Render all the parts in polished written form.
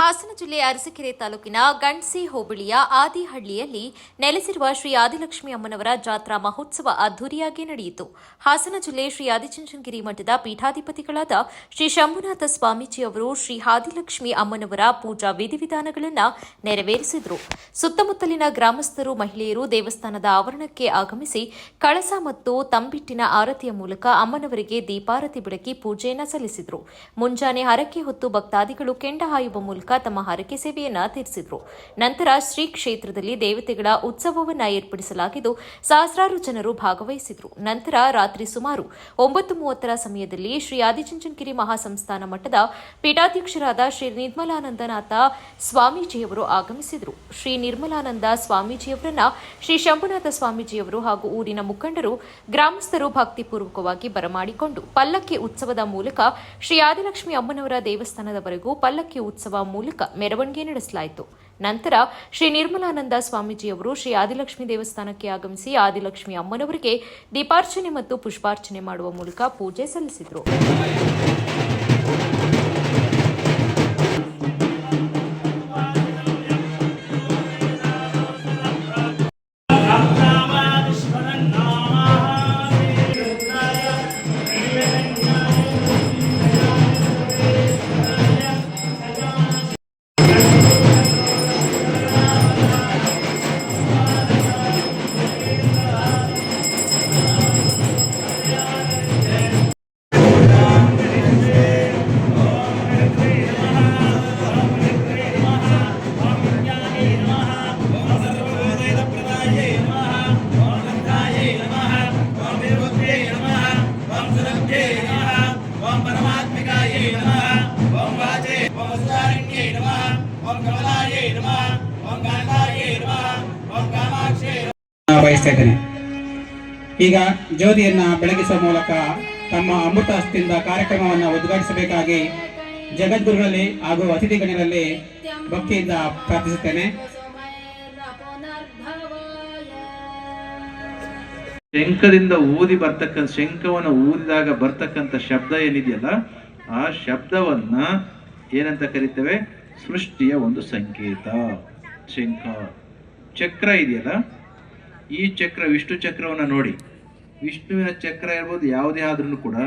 ಹಾಸನ ಜಿಲ್ಲೆ ಅರಸೀಕೆರೆ ತಾಲೂಕಿನ ಗಂಡ್ಸಿ ಹೋಬಳಿಯ ಆದಿಹಳ್ಳಿಯಲ್ಲಿ ನೆಲೆಸಿರುವ ಶ್ರೀ ಆದಿಲಕ್ಷ್ಮಿ ಅಮ್ಮನವರ ಜಾತ್ರಾ ಮಹೋತ್ಸವ ಅದ್ದೂರಿಯಾಗಿ ನಡೆಯಿತು. ಹಾಸನ ಜಿಲ್ಲೆ ಶ್ರೀ ಆದಿಚುಂಚನಗಿರಿ ಮಠದ ಪೀಠಾಧಿಪತಿಗಳಾದ ಶ್ರೀ ಶಂಭುನಾಥ ಸ್ವಾಮೀಜಿ ಅವರು ಶ್ರೀ ಆದಿಲಕ್ಷ್ಮಿ ಅಮ್ಮನವರ ಪೂಜಾ ವಿಧಿವಿಧಾನಗಳನ್ನು ನೆರವೇರಿಸಿದರು. ಸುತ್ತಮುತ್ತಲಿನ ಗ್ರಾಮಸ್ಥರು, ಮಹಿಳೆಯರು ದೇವಸ್ಥಾನದ ಆವರಣಕ್ಕೆ ಆಗಮಿಸಿ ಕಳಸ ಮತ್ತು ತಂಬಿಟ್ಟಿನ ಆರತಿಯ ಮೂಲಕ ಅಮ್ಮನವರಿಗೆ ದೀಪಾರತಿ ಬೆಳಗಿ ಪೂಜೆಯನ್ನು ಸಲ್ಲಿಸಿದರು. ಮುಂಜಾನೆ ಹರಕೆ ಹೊತ್ತು ಭಕ್ತಾದಿಗಳು ಕೆಂಡ ಹಾಯುವ ಮೂಲಕ ತಮ್ಮ ಹರಕೆ ಸೇವೆಯನ್ನ ತೀರಿಸಿದರು. ನಂತರ ಶ್ರೀ ಕ್ಷೇತ್ರದಲ್ಲಿ ದೇವತೆಗಳ ಉತ್ಸವವನ್ನು ಏರ್ಪಡಿಸಲಾಗಿದ್ದು ಸಹಸ್ರಾರು ಜನರು ಭಾಗವಹಿಸಿದರು. ನಂತರ ರಾತ್ರಿ ಸುಮಾರು 9:30 ಸಮಯದಲ್ಲಿ ಶ್ರೀ ಆದಿಚುಂಚನಗಿರಿ ಮಹಾಸಂಸ್ಥಾನ ಮಠದ ಪೀಠಾಧ್ಯಕ್ಷರಾದ ಶ್ರೀ ನಿರ್ಮಲಾನಂದನಾಥ ಸ್ವಾಮೀಜಿಯವರು ಆಗಮಿಸಿದರು. ಶ್ರೀ ನಿರ್ಮಲಾನಂದ ಸ್ವಾಮೀಜಿಯವರನ್ನ ಶ್ರೀ ಶಂಭುನಾಥ ಸ್ವಾಮೀಜಿಯವರು ಹಾಗೂ ಊರಿನ ಮುಖಂಡರು, ಗ್ರಾಮಸ್ಥರು ಭಕ್ತಿಪೂರ್ವಕವಾಗಿ ಬರಮಾಡಿಕೊಂಡು ಪಲ್ಲಕ್ಕಿ ಉತ್ಸವದ ಮೂಲಕ ಶ್ರೀ ಆದಿಲಕ್ಷ್ಮಿ ಅಮ್ಮನವರ ದೇವಸ್ಥಾನದವರೆಗೂ ಪಲ್ಲಕ್ಕಿ ಉತ್ಸವ ಮೂಲಕ ಮೆರವಣಿಗೆ ನಡೆಸಲಾಯಿತು. ನಂತರ ಶ್ರೀ ನಿರ್ಮಲಾನಂದ ಸ್ವಾಮೀಜಿಯವರು ಶ್ರೀ ಆದಿಲಕ್ಷ್ಮಿ ದೇವಸ್ಥಾನಕ್ಕೆ ಆಗಮಿಸಿ ಆದಿಲಕ್ಷ್ಮಿ ಅಮ್ಮನವರಿಗೆ ದೀಪಾರ್ಚನೆ ಮತ್ತು ಪುಷ್ಪಾರ್ಚನೆ ಮಾಡುವ ಮೂಲಕ ಪೂಜೆ ಸಲ್ಲಿಸಿದರು. ಬಯಸ್ತಾ ಇದ್ದೇನೆ. ಈಗ ಜ್ಯೋತಿಯನ್ನ ಬೆಳಗಿಸುವ ಮೂಲಕ ತಮ್ಮ ಅಮೃತ ಹಸ್ತಿಯಿಂದ ಕಾರ್ಯಕ್ರಮವನ್ನು ಉದ್ಘಾಟಿಸಬೇಕಾಗಿ ಜಗದ್ಗುರುಗಳಲ್ಲಿ ಹಾಗೂ ಅತಿಥಿ ಗಣ್ಯರಲ್ಲಿ ಭಕ್ತಿಯಿಂದ ಪ್ರಾರ್ಥಿಸುತ್ತೇನೆ. ಶಂಖದಿಂದ ಊದಿ ಬರ್ತಕ್ಕಂಥ, ಶಂಖವನ್ನು ಊದಿದಾಗ ಬರ್ತಕ್ಕಂಥ ಶಬ್ದ ಏನಿದೆಯಲ್ಲ, ಆ ಶಬ್ದವನ್ನ ಏನಂತ ಕರಿತೇವೆ? ಸೃಷ್ಟಿಯ ಒಂದು ಸಂಕೇತ. ಶಂಖ ಚಕ್ರ ಇದೆಯಲ್ಲ, ಈ ಚಕ್ರ, ವಿಷ್ಣು ಚಕ್ರವನ್ನು ನೋಡಿ, ವಿಷ್ಣುವಿನ ಚಕ್ರ ಇರ್ಬೋದು, ಯಾವುದೇ ಆದ್ರೂ ಕೂಡ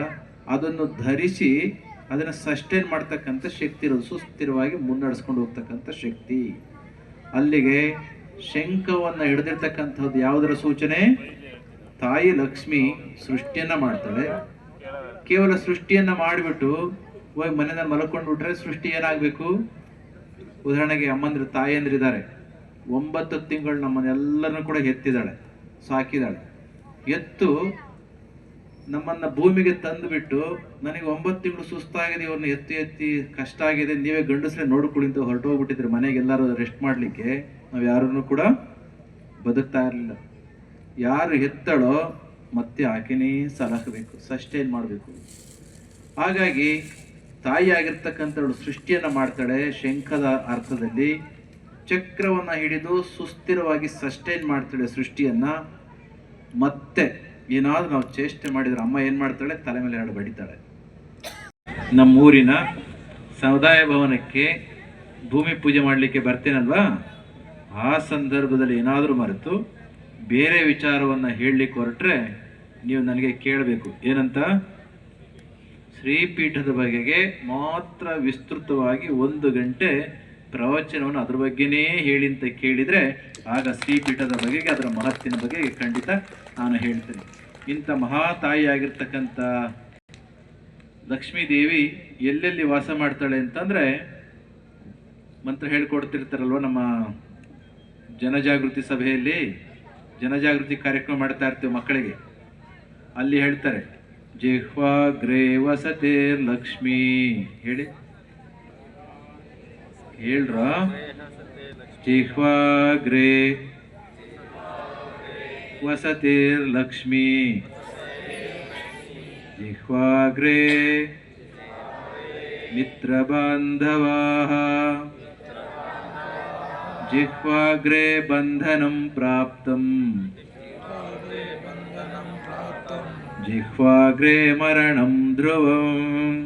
ಅದನ್ನು ಧರಿಸಿ ಅದನ್ನು ಸಸ್ಟೈನ್ ಮಾಡ್ತಕ್ಕಂಥ ಶಕ್ತಿ ಇರೋದು, ಸುಸ್ಥಿರವಾಗಿ ಮುನ್ನಡೆಸ್ಕೊಂಡು ಹೋಗ್ತಕ್ಕಂಥ ಶಕ್ತಿ. ಅಲ್ಲಿಗೆ ಶಂಖವನ್ನು ಹಿಡಿದಿರ್ತಕ್ಕಂಥದ್ದು ಯಾವುದರ ಸೂಚನೆ? ತಾಯಿ ಲಕ್ಷ್ಮಿ ಸೃಷ್ಟಿಯನ್ನ ಮಾಡ್ತಾಳೆ. ಕೇವಲ ಸೃಷ್ಟಿಯನ್ನ ಮಾಡಿಬಿಟ್ಟು ಹೋಗಿ ಮನೆಯಲ್ಲಿ ಮಲ್ಕೊಂಡು ಬಿಟ್ರೆ ಸೃಷ್ಟಿ ಏನಾಗಬೇಕು? ಉದಾಹರಣೆಗೆ ಅಮ್ಮಂದ್ರ ತಾಯಿಯಂದ್ರಿದ್ದಾರೆ, 9 ತಿಂಗಳು ನಮ್ಮನ್ನೆಲ್ಲರನ್ನು ಕೂಡ ಎತ್ತಿದ್ದಾಳೆ, ಸಾಕಿದಾಳೆ. ಎತ್ತು ನಮ್ಮನ್ನ ಭೂಮಿಗೆ ತಂದುಬಿಟ್ಟು, ನನಗೆ 9 ತಿಂಗಳು ಸುಸ್ತಾಗಿದೆ, ಇವ್ರನ್ನ ಎತ್ತಿ ಎತ್ತಿ ಕಷ್ಟ ಆಗಿದೆ, ನೀವೇ ಗಂಡಸ್ರೆ ನೋಡ್ಕೊಳ್ಳಿ ಅಂತ ಹೊರಟೋಗ್ಬಿಟ್ಟಿದ್ರೆ ಮನೆಗೆ ಎಲ್ಲರೂ ರೆಸ್ಟ್ ಮಾಡಲಿಕ್ಕೆ, ನಾವು ಯಾರನ್ನು ಕೂಡ ಬದುಕ್ತಾ ಇರಲಿಲ್ಲ. ಯಾರು ಎತ್ತಳೋ ಮತ್ತೆ ಆಕೆನೇ ಸಲಹಬೇಕು, ಸಸ್ಟೈನ್ ಮಾಡಬೇಕು. ಹಾಗಾಗಿ ತಾಯಿ ಆಗಿರ್ತಕ್ಕಂಥವಳು ಸೃಷ್ಟಿಯನ್ನ ಮಾಡ್ತಾಳೆ. ಶಂಖದ ಅರ್ಥದಲ್ಲಿ ಚಕ್ರವನ್ನ ಹಿಡಿದು ಸುಸ್ಥಿರವಾಗಿ ಸಸ್ಟೈನ್ ಮಾಡ್ತಾಳೆ ಸೃಷ್ಟಿಯನ್ನ. ಮತ್ತೆ ಏನಾದ್ರೂ ನಾವು ಚೇಷ್ಟೆ ಮಾಡಿದ್ರೆ ಅಮ್ಮ ಏನ್ ಮಾಡ್ತಾಳೆ? ತಲೆ ಮೇಲೆ 2 ಬಡಿತಾಳೆ. ನಮ್ಮೂರಿನ ಸಮುದಾಯ ಭವನಕ್ಕೆ ಭೂಮಿ ಪೂಜೆ ಮಾಡಲಿಕ್ಕೆ ಬರ್ತೇನಲ್ವಾ, ಆ ಸಂದರ್ಭದಲ್ಲಿ ಏನಾದರೂ ಮರೆತು ಬೇರೆ ವಿಚಾರವನ್ನ ಹೇಳಲಿಕ್ಕೆ ಹೊರಟ್ರೆ ನೀವು ನನಗೆ ಕೇಳಬೇಕು. ಏನಂತ? ಶ್ರೀಪೀಠದ ಬಗೆಗೆ ಮಾತ್ರ ವಿಸ್ತೃತವಾಗಿ 1 ಗಂಟೆ ಪ್ರವಚನವನ್ನು ಅದ್ರ ಬಗ್ಗೆನೇ ಹೇಳಿ ಅಂತ ಕೇಳಿದರೆ ಆಗ ಶ್ರೀಪೀಠದ ಬಗೆಗೆ, ಅದರ ಮಹತ್ತಿನ ಬಗೆಗೆ ಖಂಡಿತ ನಾನು ಹೇಳ್ತೇನೆ. ಇಂಥ ಮಹಾ ತಾಯಿಯಾಗಿರ್ತಕ್ಕಂಥ ಲಕ್ಷ್ಮೀದೇವಿ ಎಲ್ಲೆಲ್ಲಿ ವಾಸ ಮಾಡ್ತಾಳೆ ಅಂತಂದರೆ, ಮಂತ್ರ ಹೇಳ್ಕೊಡ್ತಿರ್ತಾರಲ್ವ ನಮ್ಮ ಜನಜಾಗೃತಿ ಸಭೆಯಲ್ಲಿ, ಜನಜಾಗೃತಿ ಕಾರ್ಯಕ್ರಮ ಮಾಡ್ತಾ ಇರ್ತೀವಿ ಮಕ್ಕಳಿಗೆ. ಅಲ್ಲಿ ಹೇಳ್ತಾರೆ, ಜಿಹ್ವಾಗ್ರೇ ವಸತೇರ್ ಲಕ್ಷ್ಮೀ. ಹೇಳಿ, ಹೇಳ್ರ. ಜಿಹ್ವಾಗ್ರೇ ವಸತೇರ್ ಲಕ್ಷ್ಮೀ, ಜಿಹ್ವಾಗ್ರೇ ಮಿತ್ರ ಬಾಂಧವಾಃ, ಜಿಹ್ವಾಗ್ರೇ ಬಂಧನಂ ಪ್ರಾಪ್ತಂ, ಜಿಹ್ವಾಗ್ರೇ ಮರಣಂ ಧ್ರುವಂ.